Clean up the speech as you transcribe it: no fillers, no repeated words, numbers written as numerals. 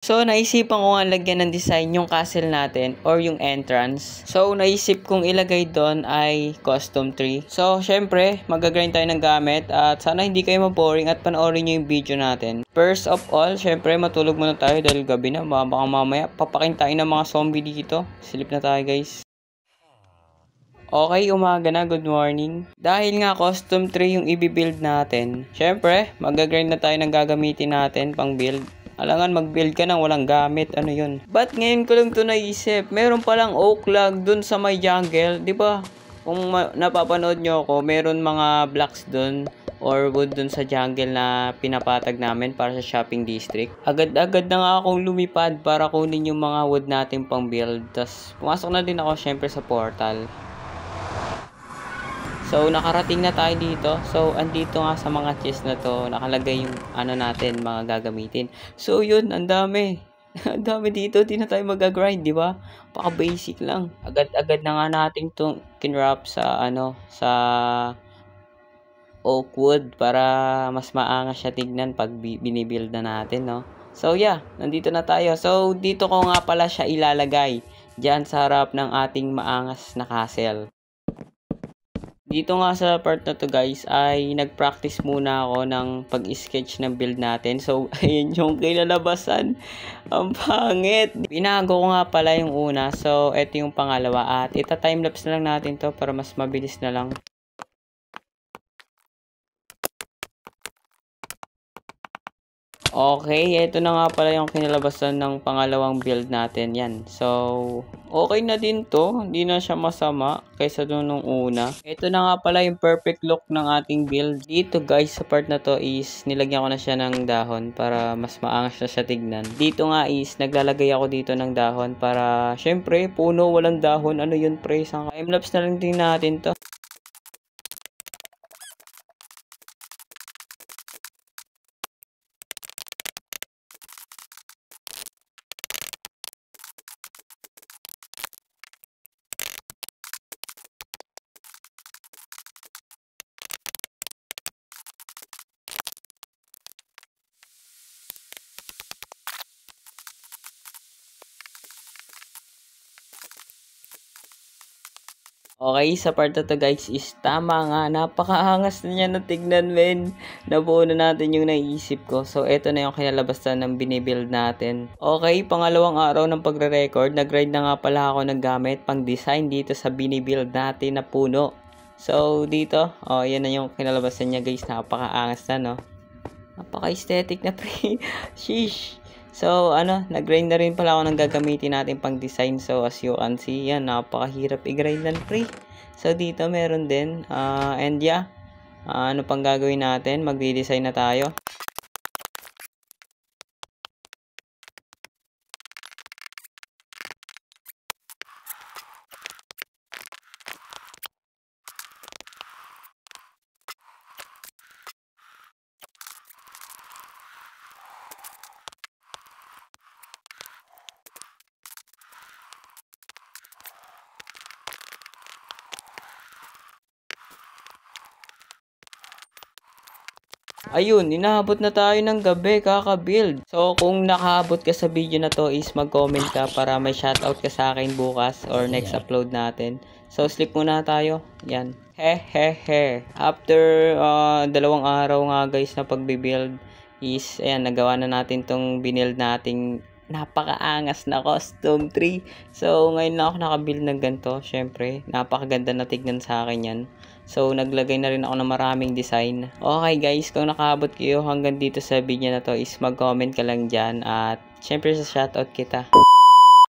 So, naisipan ko nga lagyan ng design yung castle natin or yung entrance. So, naisip kong ilagay doon ay custom tree. So, syempre, mag-grind tayo ng gamit at sana hindi kayo maboring at panoorin nyo yung video natin. First of all, syempre, matulog muna tayo dahil gabi na. Baka mamaya, papakintain ng mga zombie dito. Silip na tayo, guys. Okay, umaga na, good morning. Dahil nga custom tree yung i-build natin, syempre, mag-grind na tayo ng gagamitin natin pang build. Alangan mag-build ka nang walang gamit, ano yun? Ba't ngayon ko lang ito naisip? Meron palang oak log dun sa may jungle, di ba? Kung napapanood nyo ako, meron mga blocks dun or wood dun sa jungle na pinapatag namin para sa shopping district. Agad-agad na nga akong lumipad para kunin yung mga wood natin pang build. Tapos pumasok na din ako syempre sa portal. So, nakarating na tayo dito. So, andito nga sa mga chest na to, nakalagay yung ano natin, mga gagamitin. So, yun, ang dami. Ang dami dito, di na tayo mag-grind, di ba? Paka basic lang. Agad-agad na nga natin itong kinwrap sa, sa oak wood para mas maangas siya tignan pag binibuild na natin, no? So, yeah, nandito na tayo. So, dito ko nga pala siya ilalagay. Diyan sa harap ng ating maangas na castle. Dito nga sa part na to guys ay nag-practice muna ako ng pag-sketch ng build natin. So ayun yung kinalabasan. Ang pangit. Binago ko nga pala yung una. So ito yung pangalawa at ita-timelapse na lang natin to para mas mabilis na lang. Okay, ito na nga pala yung kinalabasan ng pangalawang build natin. Yan. So, okay na din to. Hindi na siya masama kaysa doon nung una. Ito na nga pala yung perfect look ng ating build. Dito guys, sa part na to is nilagyan ko na siya ng dahon para mas maangas na siya tignan. Dito nga is naglalagay ako dito ng dahon para syempre, puno walang dahon. Ano yun pre? Timelapse na lang din natin to. Okay, sa part na to guys is tama nga, napakaangas na niya na tignan men. Nabuo na natin yung naisip ko. So, eto na yung kinalabasan ng binibuild natin. Okay, pangalawang araw ng pagre-record, nag-grind na nga pala ako ng gamit pang design dito sa binibuild natin na puno. So, dito, yan na yung kinalabasan niya guys, napakaangas na no. Napaka-aesthetic na pre. Sheesh. So, nag-grind na rin pala ako ng gagamitin natin pang design. So, as you can see, yan, napakahirap i-grind lang, pre. So, dito meron din. And yeah, ano pang gagawin natin? Magdi-design na tayo. Ayun, inaabot na tayo ng gabi kaka-build. So, kung nakaabot ka sa video na to is mag-comment ka para may shoutout ka sa akin bukas or next upload natin. So, sleep muna tayo. Yan. Hehehe. After 2 araw nga guys na pagbibuild is, ayan, nagawa na natin tong binild nating napakaangas na custom tree. So, ngayon na ako nakabuild ng ganito. Syempre, napakaganda na tignan sa akin yan. So, naglagay na rin ako ng maraming design. Okay guys, kung nakaabot kayo hanggang dito sa video na to is mag-comment ka lang dyan. At syempre sa shoutout kita.